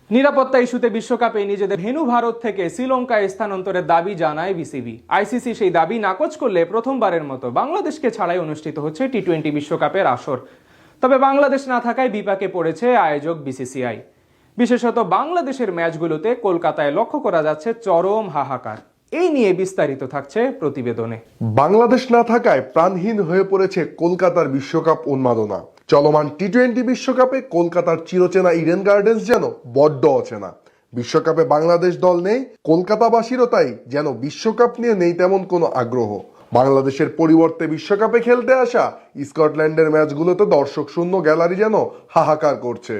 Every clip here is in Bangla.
নিরাপত্তা ইস্যুতে বিশ্বকাপে নিজেদের ভেন্যু ভারত থেকে শ্রীলঙ্কায় স্থানান্তরের দাবি জানায় বিসিবি। আইসিসি সেই দাবি নাকচ করলে প্রথমবারের মতো বাংলাদেশকে ছাড়াই অনুষ্ঠিত হচ্ছে টি-20 বিশ্বকাপের আসর। তবে বাংলাদেশ না থাকায় বিপাকে পড়েছে আয়োজক বিসিসিআই। বিশেষত বাংলাদেশের ম্যাচগুলোতে কলকাতায় লক্ষ্য করা যাচ্ছে চরম হাহাকার। এই নিয়ে বিস্তারিত থাকছে প্রতিবেদনে। বাংলাদেশ না থাকায় প্রাণহীন হয়ে পড়েছে কলকাতার বিশ্বকাপ উন্মাদনা। চলমান টি-20 বিশ্বকাপে কলকাতার চিরচেনা ইডেন গার্ডেন্স যেন বড্ড অচেনা। বিশ্বকাপে বাংলাদেশ দল নেই, কলকাতাবাসীরও তাই যেন বিশ্বকাপ নিয়ে নেই তেমন কোনো আগ্রহ। বাংলাদেশের পরিবর্তে বিশ্বকাপে খেলতে আসা স্কটল্যান্ডের ম্যাচগুলোতে দর্শক শূন্য গ্যালারি যেন হাহাকার করছে।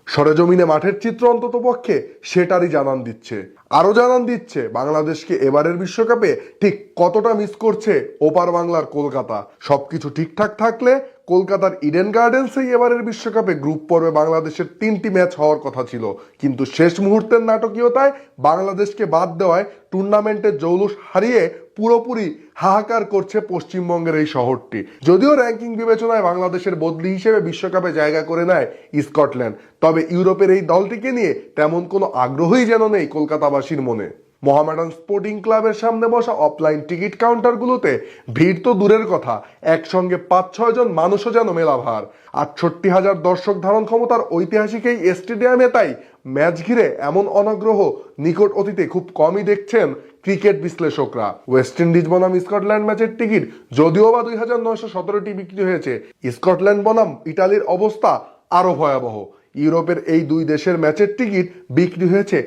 সরেজমিনে মাঠের চিত্র অন্তত পক্ষে সেটারই জানান দিচ্ছে। আরো জানান দিচ্ছে বাংলাদেশকে এবারের বিশ্বকাপে ঠিক কতটা মিস করছে ওপার বাংলার কলকাতা। সবকিছু ঠিকঠাক থাকলে কলকাতার ইডেন গার্ডেন্সেই এবারের বিশ্বকাপে গ্রুপ পর্বে বাংলাদেশের 3টি ম্যাচ হওয়ার কথা ছিল, কিন্তু শেষ মুহূর্তের নাটকীয়তায় বাংলাদেশকে বাদ দেওয়ায় টুর্নামেন্টের জৌলুস হারিয়ে পুরোপুরি হাহাকার করছে পশ্চিমবঙ্গের এই শহরটি। যদিও র্যাঙ্কিং বিবেচনায় বাংলাদেশের বদলি হিসেবে বিশ্বকাপে জায়গা করে নেয় স্কটল্যান্ড, তবে ইউরোপের এই দলটিকে নিয়ে তেমন কোনো আগ্রহই যেন নেই কলকাতাবাসীর মনে। মোহামেডান স্পোর্টিং ক্লাবের সামনে বসা অফলাইন টিকিট কাউন্টারগুলোতে ভিড় তো দূরের কথা, একসঙ্গে 5-6 জন মানুষও যেন মেলাভার। 68,000 দর্শক ধারণ ক্ষমতার ঐতিহাসিক এই স্টেডিয়ামে তাই ম্যাচ ঘিরে এমন অনাগ্রহ নিকট অতীতে খুব কমই দেখছেন ক্রিকেট বিশ্লেষকরা। ওয়েস্ট ইন্ডিজ বনাম স্কটল্যান্ড ম্যাচের টিকিট যদিও বা 2,917টি বিক্রি হয়েছে, স্কটল্যান্ড বনাম ইটালির অবস্থা আরো ভয়াবহ। ইউরোপের এই দুই দেশের ম্যাচের টিকিট বিক্রি হয়েছে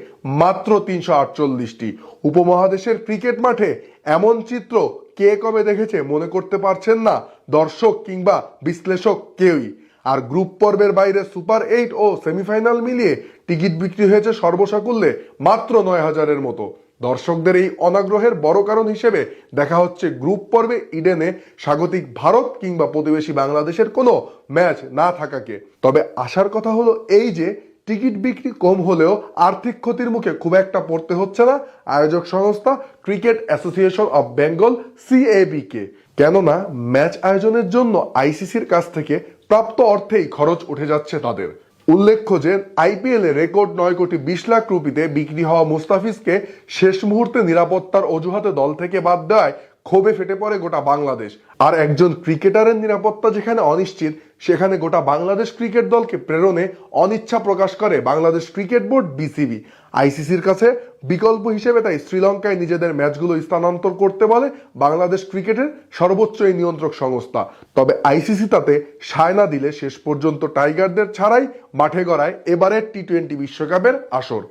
মাত্র 348টি। উপমহাদেশের ক্রিকেট মাঠে এমন চিত্র কে কবে দেখেছে মনে করতে পারছেন না দর্শক কিংবা বিশ্লেষক কেউই। আর গ্রুপ পর্বের বাইরে সুপার 8 ও সেমিফাইনাল মিলিয়ে টিকিট বিক্রি হয়েছে সর্বসাকুল্যে মাত্র 9,000-এর মতো। দর্শকদের এই অনাগ্রহের বড় কারণ হিসেবে দেখা হচ্ছে গ্রুপ পর্বে ইডেনে স্বাগতিক ভারত কিংবা প্রতিবেশী বাংলাদেশের কোনো ম্যাচ না থাকাকে। তবে আসার কথা হলো এই যে টিকিট বিক্রি কম হলেও আর্থিক ক্ষতির মুখে খুব একটা পড়তে হচ্ছে না আয়োজক সংস্থা cricket association of Bengal CAB কে। কেননা ম্যাচ আয়োজনের জন্য আইসিসির কাছ থেকে প্রাপ্ত অর্থেই খরচ উঠে যাচ্ছে তাদের। উল্লেখ্য যে IPL এ রেকর্ড 9,20,00,000 রুপিতে বিক্রি হওয়া মুস্তাফিজকে শেষ মুহূর্তে নিরাপত্তার অজুহাতে দল থেকে বাদ দেওয়ায় ক্ষোভে ফেটে পড়ে গোটা বাংলাদেশ। আর একজন ক্রিকেটারের নিরাপত্তা যেখানে অনিশ্চিত, সেখানে গোটা বাংলাদেশ ক্রিকেট দলকে প্রেরণে অনিচ্ছা প্রকাশ করে বাংলাদেশ ক্রিকেট বোর্ড BCB। আইসিসির কাছে বিকল্প হিসেবে তাই শ্রীলঙ্কায় নিজেদের ম্যাচগুলো স্থানান্তর করতে বলে বাংলাদেশ ক্রিকেটের সর্বোচ্চ এই নিয়ন্ত্রক সংস্থা। তবে আইসিসি তাতে সায় না দিলে শেষ পর্যন্ত টাইগারদের ছাড়াই মাঠে গড়ায় এবারের টি-20 বিশ্বকাপের আসর।